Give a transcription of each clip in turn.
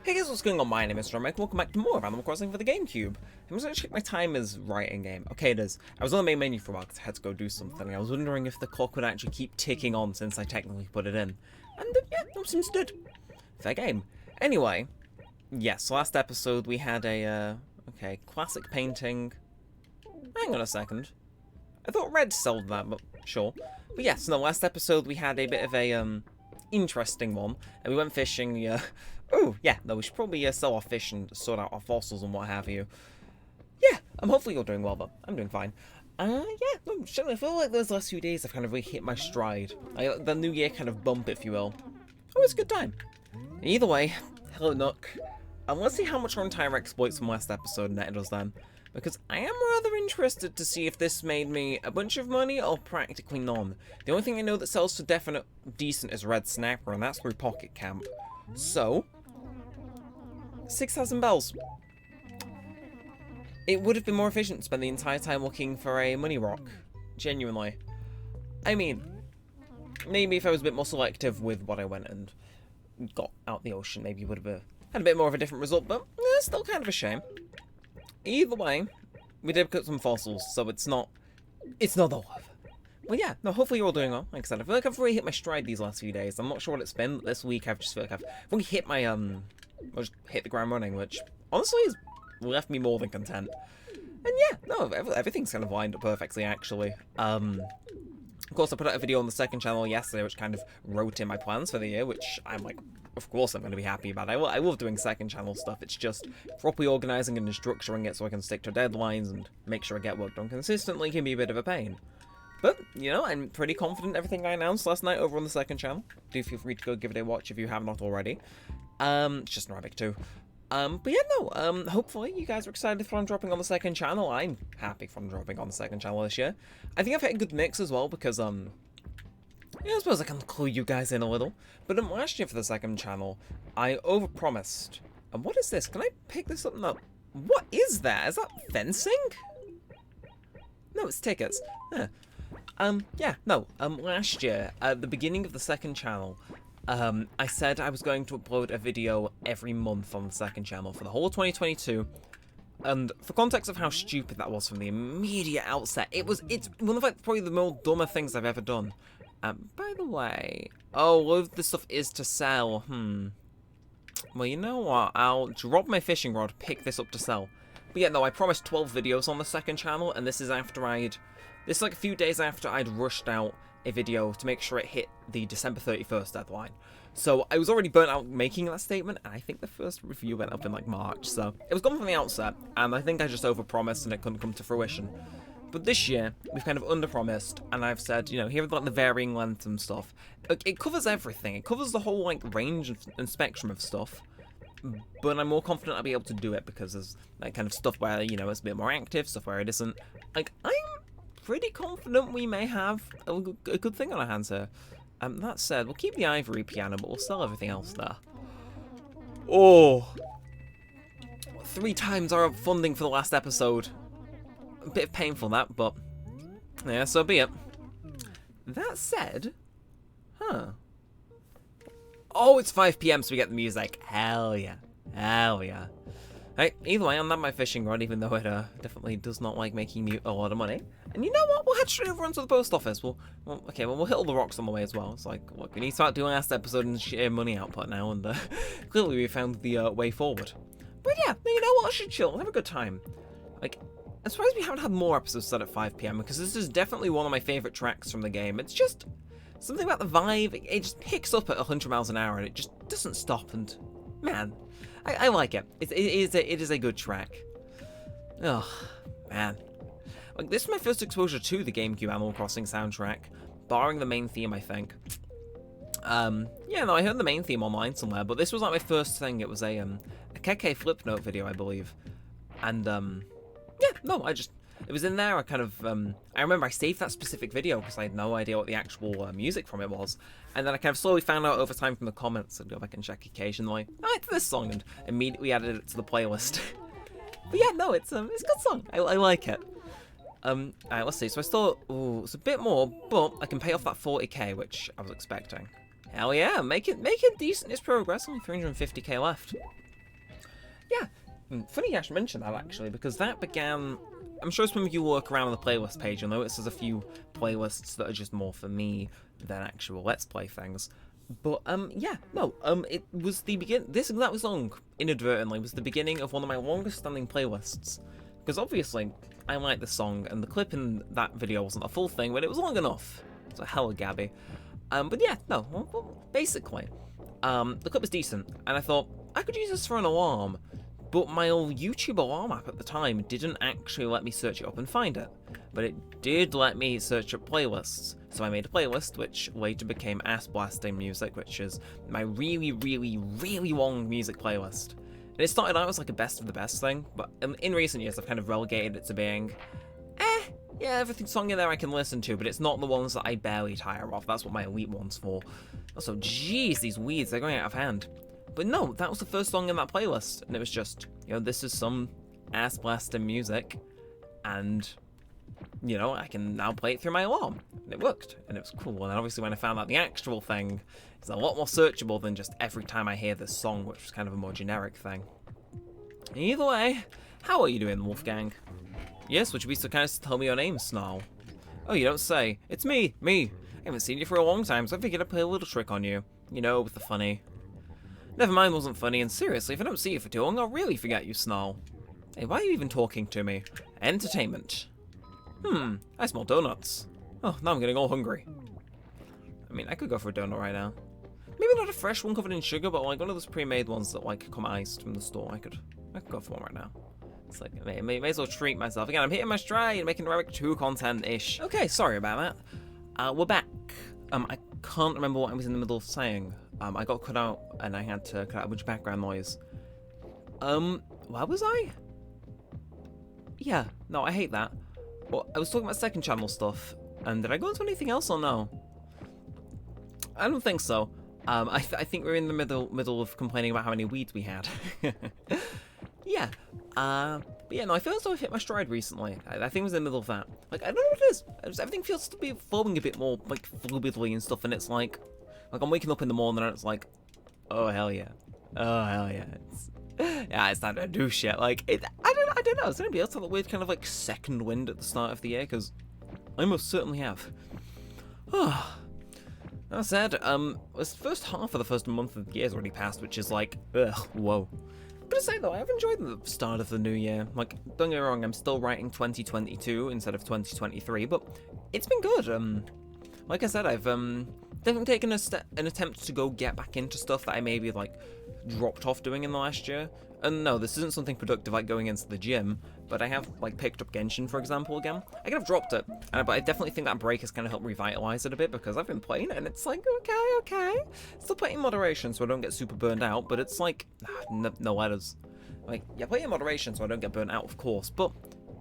Hey guys, what's going on? My name is Neremik. Welcome back to more of Animal Crossing for the Gamecube. I'm just gonna check my time is right in game. Okay, it is. I was on the main menu for a while because I had to go do something. I was wondering if the clock would actually keep ticking on since I technically put it in. And yeah, no, seems good. Fair game. Anyway, yes, last episode we had a, okay, classic painting. Hang on a second. I thought Red sold that, but sure. But yes, no, last episode we had a bit of a, interesting one. And we went fishing, oh, yeah, no, we should probably sell our fish and sort out our fossils and what have you. Yeah, hopefully you're doing well, though. I'm doing fine. Yeah, no, I feel like those last few days I've kind of really hit my stride. The New Year kind of bump, if you will. Oh, it's a good time. Either way, hello, Nook. Let's see how much our entire exploits from last episode netted us then. Because I am rather interested to see if this made me a bunch of money or practically none. The only thing I know that sells for definite decent is Red Snapper, and that's through Pocket Camp. So, 6,000 bells. It would have been more efficient to spend the entire time looking for a money rock. Genuinely. I mean, maybe if I was a bit more selective with what I went and got out the ocean, maybe would have had a bit more of a different result, but still kind of a shame. Either way, we did cut some fossils, so it's not the worth. Well, yeah, no, hopefully you're all doing well. Like I said, I feel like I've really hit my stride these last few days. I'm not sure what it's been, but this week I've just feel like I've really hit my, just hit the ground running, which honestly has left me more than content. And yeah, no, everything's kind of lined up perfectly, actually. Of course, I put out a video on the second channel yesterday, which kind of wrote in my plans for the year, which I'm like, of course I'm going to be happy about. I love doing second channel stuff. It's just properly organising and structuring it so I can stick to deadlines and make sure I get work done consistently can be a bit of a pain. But, you know, I'm pretty confident everything I announced last night over on the second channel. Do feel free to go give it a watch if you have not already. It's just Neremik too. But yeah, no, hopefully you guys are excited for what I'm dropping on the second channel. I'm happy for what I'm dropping on the second channel this year. I think I've hit a good mix as well because, yeah, I suppose I can clue you guys in a little. But last year for the second channel, I overpromised. And what is this? Can I pick this up? No. What is that? Is that fencing? No, it's tickets. Huh. Yeah, no. Last year, at the beginning of the second channel, I said I was going to upload a video every month on the second channel for the whole of 2022. And for context of how stupid that was from the immediate outset, it's one of like probably the more dumber things I've ever done. By the way, oh, all of this stuff is to sell. Well, you know what? I'll drop my fishing rod, pick this up to sell. But yeah, no, I promised 12 videos on the second channel, and this is like a few days after I'd rushed out a video to make sure it hit the December 31st deadline. So I was already burnt out making that statement, and I think the first review went up in like March, so it was gone from the outset, and I think I just overpromised and it couldn't come to fruition. But this year, we've kind of underpromised, and I've said, you know, here are like the varying lengths and stuff. It covers everything. It covers the whole like range and spectrum of stuff. But I'm more confident I'll be able to do it because there's that kind of stuff where, you know, it's a bit more active, stuff where it isn't. Like, I'm pretty confident we may have a good thing on our hands here. That said, we'll keep the ivory piano, but we'll sell everything else there. Oh! 3 times our funding for the last episode. A bit painful that, but yeah, so be it. That said, oh, it's 5 PM, so we get the music. Hell yeah. Hell yeah. Hey, either way, I'm not my fishing rod, even though it definitely does not like making me a lot of money. And you know what? We'll head straight over onto the post office. We'll hit all the rocks on the way as well. It's like, look, we need to start doing last episode and share money output now, and clearly we found the way forward. But yeah, you know what? I should chill. Have a good time. Like, I'm surprised we haven't had more episodes set at 5 PM, because this is definitely one of my favourite tracks from the game. It's just something about the vibe. It just picks up at 100 miles an hour, and it just doesn't stop, and man, I like it. It is a good track. Oh, man. Like, this is my first exposure to the GameCube Animal Crossing soundtrack, barring the main theme, I think. Yeah, no, I heard the main theme online somewhere, but this was like my first thing. It was a Keke flip note video, I believe. And, yeah, no, it was in there. I remember I saved that specific video because I had no idea what the actual music from it was. And then I kind of slowly found out over time from the comments. I'd go back and check occasionally. Oh, it's this song, and immediately added it to the playlist. But yeah, no, it's a good song. I like it. Alright, let's see. So I still, it's a bit more, but I can pay off that 40k, which I was expecting. Hell yeah, make it decent. It's progress. Only 350k left. yeah, funny I should mention that actually, because that began. I'm sure some of you work around on the playlist page, you'll notice there's a few playlists that are just more for me than actual Let's Play things. But, yeah, no, it was the that was long, inadvertently, was the beginning of one of my longest standing playlists. Because obviously, I like the song, and the clip in that video wasn't a full thing, but it was long enough. So hella Gabby. But yeah, no, well, basically, the clip was decent, and I thought, I could use this for an alarm. But my old YouTube alarm app at the time didn't actually let me search it up and find it. But it did let me search up playlists. So I made a playlist, which later became Ass Blasting Music, which is my really, really, really long music playlist. And it started out as like a best of the best thing, but in recent years I've kind of relegated it to being, yeah, every song in there I can listen to, but it's not the ones that I barely tire of. That's what my elite one's for. Also, jeez, these weeds, they're going out of hand. But no, that was the first song in that playlist, and it was just, you know, this is some ass blasting music, and, you know, I can now play it through my alarm. And it worked, and it was cool. And obviously when I found out the actual thing is a lot more searchable than just every time I hear this song, which was kind of a more generic thing. Either way, how are you doing, Wolfgang? Yes, would you be so kind as to tell me your name, Snarl? Oh, you don't say. It's me. I haven't seen you for a long time, so I figured I'd play a little trick on you. You know, with the funny. Never mind, wasn't funny, and seriously, if I don't see you for too long, I'll really forget you, Snarl. Hey, why are you even talking to me? Entertainment. I smell donuts. Oh, now I'm getting all hungry. I mean, I could go for a donut right now. Maybe not a fresh one covered in sugar, but like one of those pre-made ones that like come iced from the store. I could go for one right now. It's like, I may as well treat myself. Again, I'm hitting my stride and making Neremik 2 content-ish. Okay, sorry about that. We're back. I can't remember what I was in the middle of saying. I got cut out and I had to cut out a bunch of background noise. Where was I? Yeah, no, I hate that. Well, I was talking about second channel stuff, and did I go into anything else or no? I don't think so. I think we're in the middle of complaining about how many weeds we had. Yeah. But yeah, no, I feel as though I've hit my stride recently. I think I was in the middle of that. Like, I don't know what it is. Everything feels to be flowing a bit more, like, fluidly and stuff, and it's like I'm waking up in the morning and it's like, oh, hell yeah. Oh, hell yeah. It's time to do shit. Like, I don't know. Is anybody else have that weird kind of, like, second wind at the start of the year? Because I most certainly have. That said, this first half of the first month of the year has already passed, which is like, ugh, whoa. But to say though, I've enjoyed the start of the new year. Like, don't get me wrong, I'm still writing 2022 instead of 2023, but it's been good. Like I said, I've definitely taken an attempt to go get back into stuff that I maybe like dropped off doing in the last year. And no, this isn't something productive like going into the gym, but I have like picked up Genshin, for example, again. I could have dropped it, but I definitely think that break has kind of helped revitalize it a bit because I've been playing it and it's like, okay. Still playing in moderation so I don't get super burned out, but it's like, no letters. Like, yeah, play in moderation so I don't get burnt out, of course, but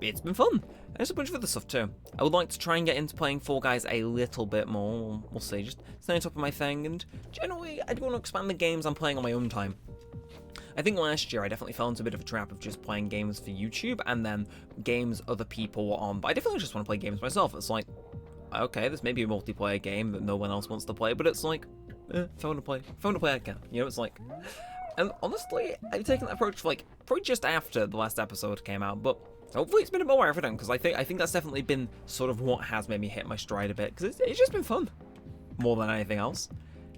it's been fun. And there's a bunch of other stuff too. I would like to try and get into playing Fall Guys a little bit more. We'll see, just stay on top of my thing, and generally I do want to expand the games I'm playing on my own time. I think last year I definitely fell into a bit of a trap of just playing games for YouTube and then games other people were on, but I definitely just want to play games myself. It's like, okay, this may be a multiplayer game that no one else wants to play, but it's like, if I want to play I can. You know, it's like, and honestly, I've taken that approach for like, probably just after the last episode came out, but hopefully it's been a bit more evident, because I think that's definitely been sort of what has made me hit my stride a bit, because it's just been fun, more than anything else.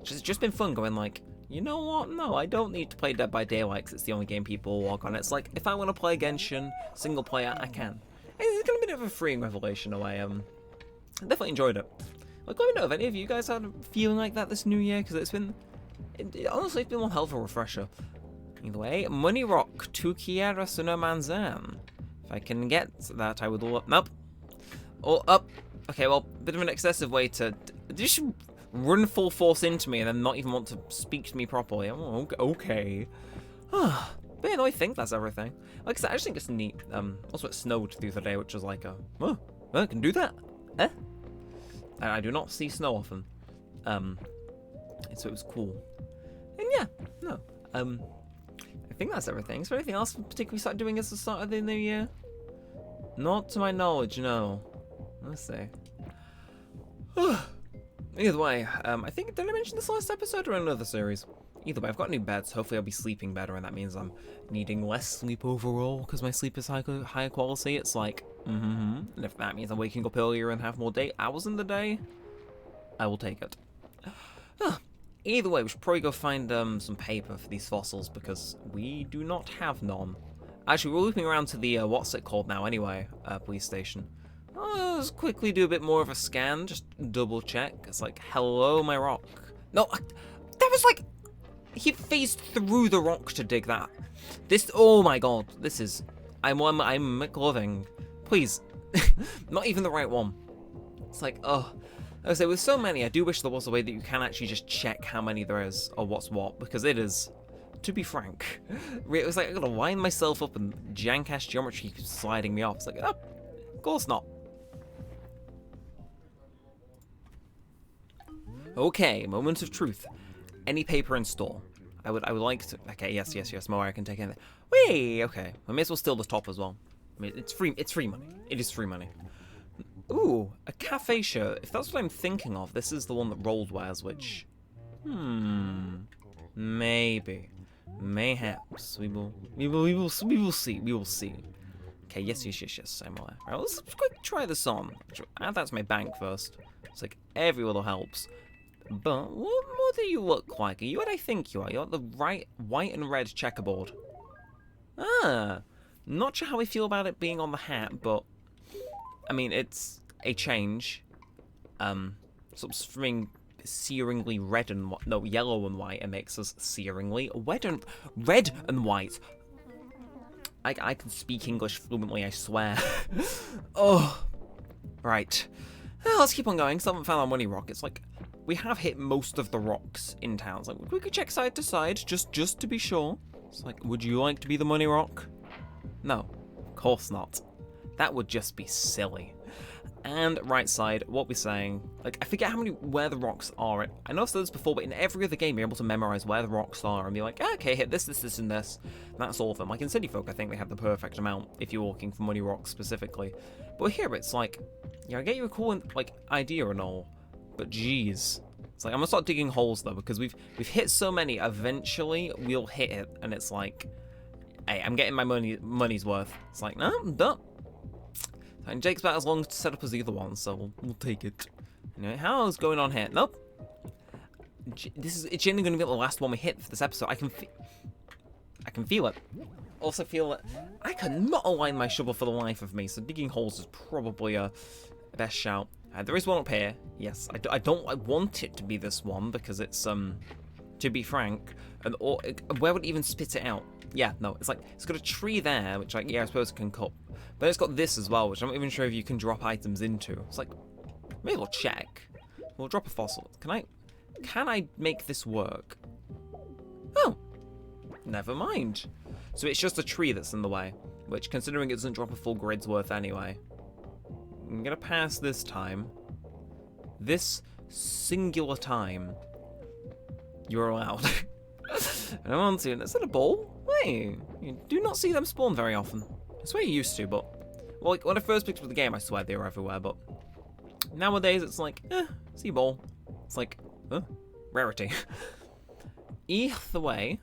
It's just been fun going like, you know what, no, I don't need to play Dead by Daylight because it's the only game people walk on. It's like, if I want to play Genshin, single player, I can. It's kind of a bit of a freeing revelation away. I definitely enjoyed it. Like, let me know if any of you guys had a feeling like that this new year, because it's been, honestly, it's been one hell of a refresher. Either way, Money Rock, Tu quieres una manzana. If I can get that, I would all up. Nope. All up. Okay, well, bit of an excessive way to just run full force into me and then not even want to speak to me properly. Oh, okay. But yeah, no, I think that's everything. Like I said, I just think it's neat. Also, it snowed the other day, which was like, oh, I can do that. And I do not see snow often. So it was cool. And yeah, no. I think that's everything. Is there anything else particularly started doing at the start of the new year? Not to my knowledge, no. Let's see. Either way, I think, did I mention this last episode or another series? Either way, I've got new beds. Hopefully I'll be sleeping better, and that means I'm needing less sleep overall, because my sleep is higher quality. It's like, and if that means I'm waking up earlier and have more hours in the day, I will take it. Either way, we should probably go find some paper for these fossils, because we do not have none. Actually, we're looping around to the, what's it called now anyway, police station. Let's quickly do a bit more of a scan, just double check. It's like, hello, my rock. No, that was like, he phased through the rock to dig that. This, oh my god, this is, I'm McLoving. Please, not even the right one. It's like, oh. I say with so many, I do wish there was a way that you can actually just check how many there is or what's what, because it is, to be frank, it was like I gotta wind myself up and jank-ass geometry keeps sliding me off. It's like, oh, of course not. Okay, moment of truth. Any paper in store? I would like to. Okay, yes. More I can take in. Wait, okay. I may as well steal the top as well. I mean, it's free. It's free money. It is free money. Ooh, a cafe shirt. If that's what I'm thinking of, this is the one that Rolled wears, which... Maybe. Mayhaps. We will see. Okay, yes, I'm aware. Right, let's quick try this on. Add that to my bank first. It's like every little helps. But what do you look like? Are you what I think you are? You're the right white and red checkerboard. Not sure how I feel about it being on the hat, but... I mean, it's a change. Sort of string searingly red and yellow and white. It makes us searingly red and white. I can speak English fluently, I swear. Oh, right. Let's keep on going. Still haven't found our money rock. It's like we have hit most of the rocks in town. It's like we could check side to side just to be sure. It's like, would you like to be the money rock? No, of course not. That would just be silly. And right side, what we're saying, like, I forget where the rocks are. I know I've said this before, but in every other game, you're able to memorize where the rocks are and be like, okay, hit this, and this. And that's all of them. Like in City Folk, I think they have the perfect amount if you're looking for money rocks specifically. But here, it's like, yeah, I get you a cool, like, idea and all, but geez. It's like, I'm gonna start digging holes though, because we've hit so many, eventually we'll hit it, and it's like, hey, I'm getting my money's worth. It's like, no, I'm done. And Jake's about as long to set up as the other one, so we'll take it. Anyway, how's going on here? Nope. It's genuinely going to be the last one we hit for this episode. I can feel it. Also feel that I cannot align my shovel for the life of me, so digging holes is probably a best shout. There is one up here. Yes, I want it to be this one because it's to be frank, where would it even spit it out? Yeah, no, it's like, it's got a tree there, which, like, yeah, I suppose it can cut. But it's got this as well, which I'm not even sure if you can drop items into. It's like, maybe we'll check. We'll drop a fossil. Can I make this work? Oh, never mind. So it's just a tree that's in the way, which, considering it doesn't drop a full grid's worth anyway. I'm gonna pass this time. This singular time. You're allowed. I don't want to. Is that a ball? Hey, you do not see them spawn very often. I swear you used to, but... Well, like, when I first picked up the game, I swear they were everywhere, but... Nowadays, it's like, see ball. It's like, rarity. Either way,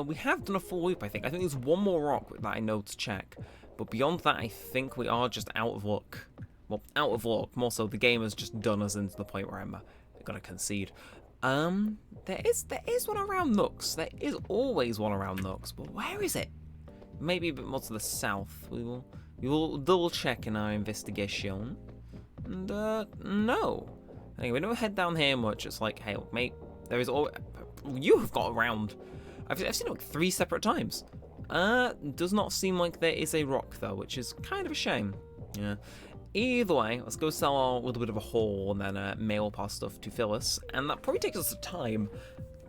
we have done a full loop, I think. I think there's one more rock that I know to check. But beyond that, I think we are just out of luck. Well, out of luck. More so, the game has just done us into the point where I'm gonna concede. There is one around Nooks. There is always one around Nooks, but where is it? Maybe a bit more to the south. We will double check in our investigation. And no. Anyway, we don't head down here much. It's like, hey, mate, there is all. You have got around. I've seen it like 3 separate times. Does not seem like there is a rock though, which is kind of a shame. Yeah. Either way, let's go sell our little bit of a haul and then mail up our stuff to Phyllis. And that probably takes us time.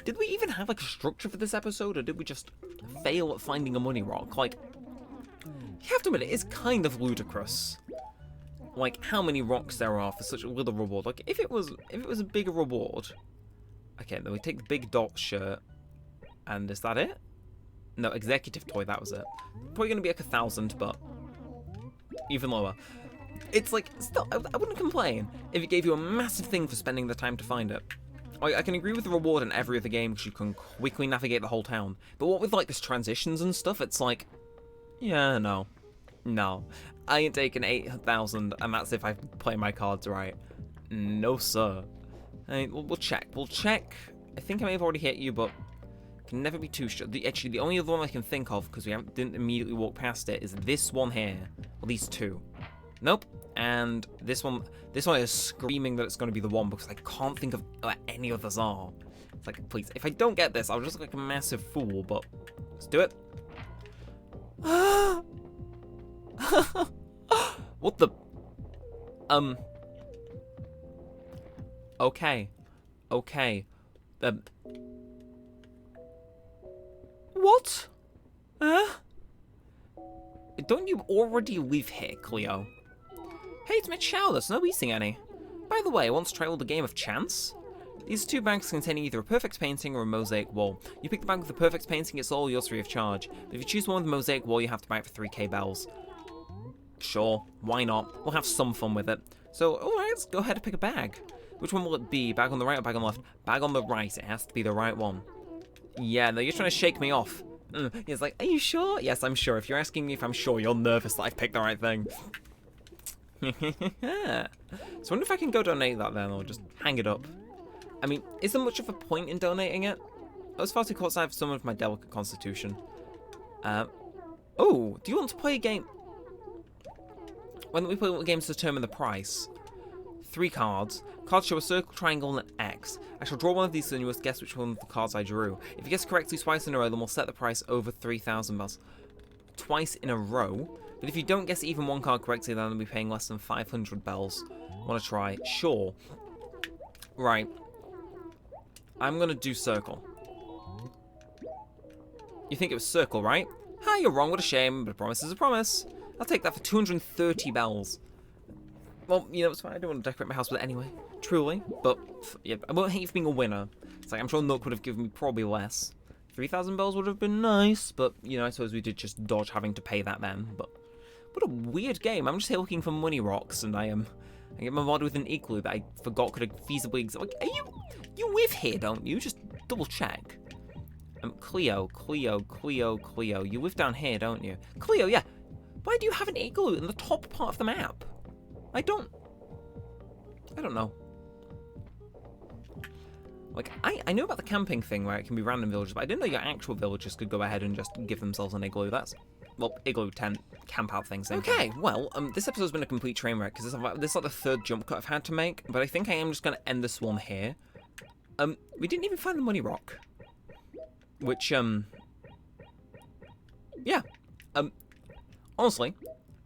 Did we even have like a structure for this episode, or did we just fail at finding a money rock? Like, you have to admit, it is kind of ludicrous. Like, how many rocks there are for such a little reward. Like, if it was a bigger reward. Okay, then we take the big dot shirt. And is that it? No, executive toy, that was it. Probably gonna be like 1,000, but even lower. It's like, still, I wouldn't complain if it gave you a massive thing for spending the time to find it. I can agree with the reward in every other game because you can quickly navigate the whole town. But what with like this transitions and stuff, it's like, yeah, no. I ain't taking 8,000 and that's if I play my cards right. No, sir. I mean, we'll check. I think I may have already hit you, but can never be too sure. Actually, the only other one I can think of, because we didn't immediately walk past it, is this one here. Well, these two. Nope. And this one is screaming that it's going to be the one because I can't think of what any others are. It's like, please, if I don't get this, I'll just look like a massive fool, but let's do it. What the? Okay. What? Don't you already live here, Cleo? Hey, it's Mitch Showless, no eating any. By the way, I once trialed a game of chance. These two bags contain either a perfect painting or a mosaic wall. You pick the bag with the perfect painting, it's all yours free of charge. But if you choose one with the mosaic wall, you have to buy it for 3k bells. Sure, why not? We'll have some fun with it. So, alright, let's go ahead and pick a bag. Which one will it be? Bag on the right or bag on the left? Bag on the right, it has to be the right one. Yeah, no, you're trying to shake me off. He's like, are you sure? Yes, I'm sure. If you're asking me if I'm sure, you're nervous that I've picked the right thing. So I wonder if I can go donate that then, or just hang it up. I mean, is there much of a point in donating it? Those farty courts I have some of my delicate constitution. Oh, do you want to play a game? When we play games to determine the price. 3 cards. Cards show a circle, triangle, and an X. I shall draw one of these and you must guess which one of the cards I drew. If you guess correctly twice in a row, then we'll set the price over 3,000 bells. Twice in a row? But if you don't guess even one card correctly, then we'll be paying less than 500 bells. Want to try? Sure. Right. I'm going to do circle. You think it was circle, right? Ha, you're wrong. What a shame. But a promise is a promise. I'll take that for 230 bells. Well, you know, it's fine. I don't want to decorate my house with it anyway. Truly. But, yeah, I won't hate you for being a winner. It's like, I'm sure Nook would have given me probably less. 3,000 bells would have been nice. But, you know, I suppose we did just dodge having to pay that then. But, what a weird game. I'm just here looking for money rocks. And I get my mod with an igloo that I forgot could have feasibly exist. Like, you live here, don't you? Just double check. Cleo. You live down here, don't you? Cleo, yeah. Why do you have an igloo in the top part of the map? I don't know. Like, I know about the camping thing where it can be random villages, but I didn't know your actual villagers could go ahead and just give themselves an igloo. That's, well, igloo tent, camp out thing. Okay, well, this episode's been a complete train wreck, because this is like the 3rd jump cut I've had to make, but I think I am just going to end this one here. We didn't even find the money rock. Which, yeah. Honestly,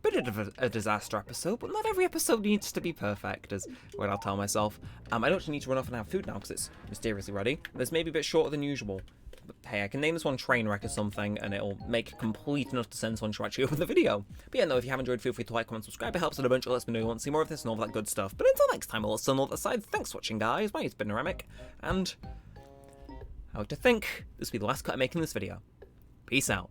bit of a disaster episode, but not every episode needs to be perfect, is what I'll tell myself. I don't actually need to run off and have food now, because it's mysteriously ready. This may be a bit shorter than usual. But hey, I can name this one Trainwreck or something, and it'll make complete enough sense once you actually open the video. But yeah, no, if you have enjoyed, feel free to like, comment, subscribe. It helps out a bunch. It lets me know you want to see more of this and all that good stuff. But until next time, I'll still know that side. Thanks for watching, guys. My name's been Neremik, and I like to think this will be the last cut I'm making this video. Peace out.